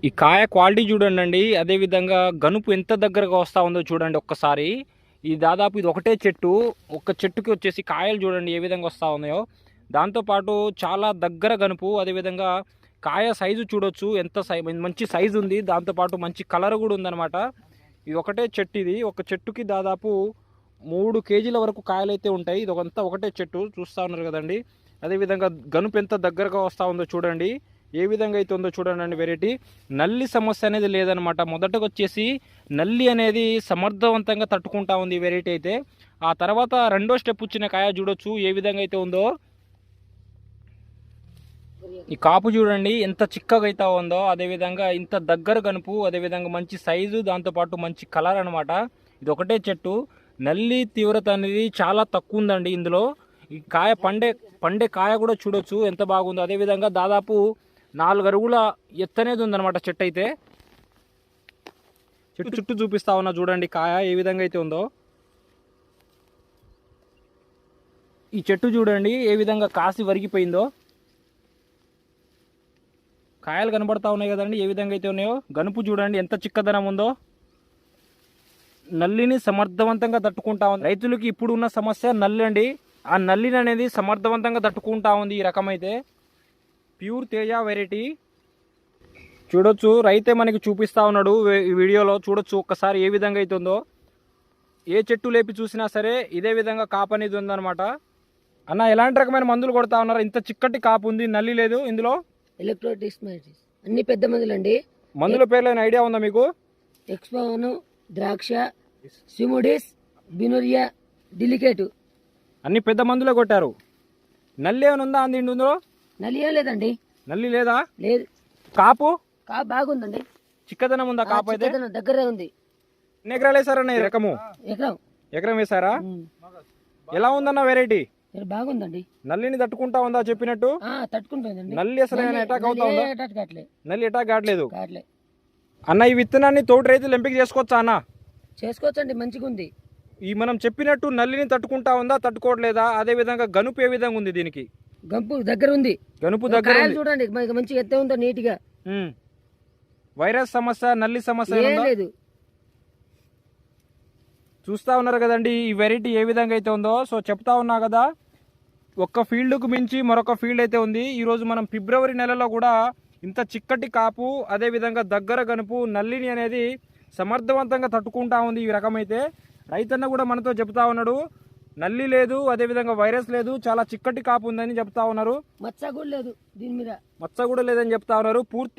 ఈ కాయ క్వాలిటీ చూడండి. అదే విధంగా గనుపు ఎంత దగ్గరగా వస్తూ ఉందో చూడండి ఒక్కసారి. ఈ దాదాపు ఇది ఒకటే చెట్టు, ఒక్క చెట్టుకి వచ్చేసి కాయలు చూడండి ఏ విధంగా వస్తూ ఉన్నాయో. దాంతోపాటు చాలా దగ్గర గనుపు, అదేవిధంగా కాయ సైజు చూడొచ్చు ఎంత మంచి సైజు ఉంది. దాంతోపాటు మంచి కలర్ కూడా ఉందన్నమాట. ఇది ఒకటే చెట్టు, ఇది ఒక చెట్టుకి దాదాపు 3 కేజీల వరకు కాయలు అయితే ఉంటాయి. ఇది ఒకటే చెట్టు చూస్తూ ఉన్నారు కదండి. అదేవిధంగా గనుపు ఎంత దగ్గరగా వస్తూ ఉందో చూడండి, ఏ విధంగా అయితే ఉందో చూడండి. వెరైటీ నల్లి సమస్య అనేది లేదనమాట. మొదటగా వచ్చేసి నల్లి అనేది సమర్థవంతంగా తట్టుకుంటా ఉంది ఈ వెరైటీ అయితే. ఆ తర్వాత రెండో స్టెప్ వచ్చిన కాయ చూడొచ్చు ఏ విధంగా అయితే ఉందో. ఈ కాపు చూడండి ఎంత చిక్కగా అయితే ఉందో, అదేవిధంగా ఇంత దగ్గర గనుపు, అదేవిధంగా మంచి సైజు, దాంతోపాటు మంచి కలర్ అనమాట. ఇది ఒకటే చెట్టు. నల్లి తీవ్రత అనేది చాలా తక్కువ ఉందండి ఇందులో. ఈ కాయ పండే కాయ కూడా చూడొచ్చు ఎంత బాగుందో. అదేవిధంగా దాదాపు 4 అడుగుల ఎత్తనేది ఉందన్నమాట చెట్టు అయితే. చెట్టు చుట్టూ చూపిస్తా ఉన్నా చూడండి కాయ ఏ విధంగా అయితే ఉందో. ఈ చెట్టు చూడండి ఏ విధంగా కాసి వరిగిపోయిందో. కాయలు కనబడతా ఉన్నాయి కదండి ఏ విధంగా అయితే ఉన్నాయో. గనుపు చూడండి ఎంత చిక్కదనం ఉందో. నల్లిని సమర్థవంతంగా తట్టుకుంటా ఉంది. రైతులకి ఇప్పుడు ఉన్న సమస్య నల్లి అండి. ఆ నల్లిని అనేది సమర్థవంతంగా తట్టుకుంటా ఉంది ఈ రకమైతే. ప్యూర్ తేజ వెరైటీ చూడొచ్చు. రైతే మనకి చూపిస్తా ఉన్నాడు ఈ వీడియోలో. చూడొచ్చు ఒక్కసారి ఏ విధంగా అయితే ఉందో. ఏ చెట్టు లేపి చూసినా సరే ఇదే విధంగా కాపు అనేది ఉందన్నమాట. అన్న ఎలాంటి రకమైన మందులు కొడతా ఉన్నారు? ఇంత చిక్కటి కాపు ఉంది, నల్లి లేదు ఇందులో. ఎలక్ట్రోడిస్మైటిస్ అన్ని పెద్ద మందులు అండి. మందుల పేర్లైన ఐడియా ఉందా మీకు? ఎక్స్పోను, ద్రాక్ష, సిమోడిస్, బినోరియా, డిలికేటు అన్ని పెద్ద మందులే కొట్టారు. నల్లి ఏమైనా ఉందా అంది ఇందులో? నల్లి ఏం లేదండి. నల్లి లేదా? లేదు. కాపు బాగుందండి. చిక్కదనం ఉందా కాపు అయితే? దగ్గరే ఉంది. ఎన్ని ఎకరాలు వేసారన్న ఈ రకము? ఎకరం వేసారా? ఎలా ఉందన్న వెరైటీ? బాగుందండి. నల్లిని తట్టుకుంటా ఉందా చెప్పినట్టు? తట్టుకుంటుందండి. నల్లి అసలు అటాక్ అవుతా ఉందా? నల్లి అటాక్ కావట్లేదు కావట్లే. అన్న ఈ విత్తనాన్ని తోటి రైతులు ఎంపిక చేసుకోవచ్చా అన్న? చేసుకోవచ్చండి, మంచిగా ఉంది. ఈ మనం చెప్పినట్టు నల్లిని తట్టుకుంటా ఉందా, తట్టుకోవట్లేదా? అదే విధంగా గనుపు ఏ విధంగా ఉంది దీనికి? గంపు దగ్గర ఉంది. గనుపు దగ్గర చూడండి మంచిగా ఎత్తే ఉందో నీట్ గా. వైరస్ సమస్య, నల్లి సమస్య లేదు. చూస్తా ఉన్నారు కదండి ఈ వెరైటీ ఏ విధంగా అయితే ఉందో. సో చెప్తా ఉన్నా కదా, ఒక్క ఫీల్డ్కు మించి మరొక ఫీల్డ్ అయితే ఉంది. ఈరోజు మనం ఫిబ్రవరి నెలలో కూడా ఇంత చిక్కటి కాపు, అదేవిధంగా దగ్గర గనుపు, నల్లిని అనేది సమర్థవంతంగా తట్టుకుంటా ఉంది ఈ రకమైతే. రైతన్న కూడా మనతో చెప్తా ఉన్నాడు నల్లి లేదు, అదేవిధంగా వైరస్ లేదు, చాలా చిక్కటి కాపు ఉందని చెప్తా ఉన్నారు. మచ్చ కూడా లేదు దీని మీద, మచ్చ కూడా లేదని చెప్తా ఉన్నారు. పూర్తి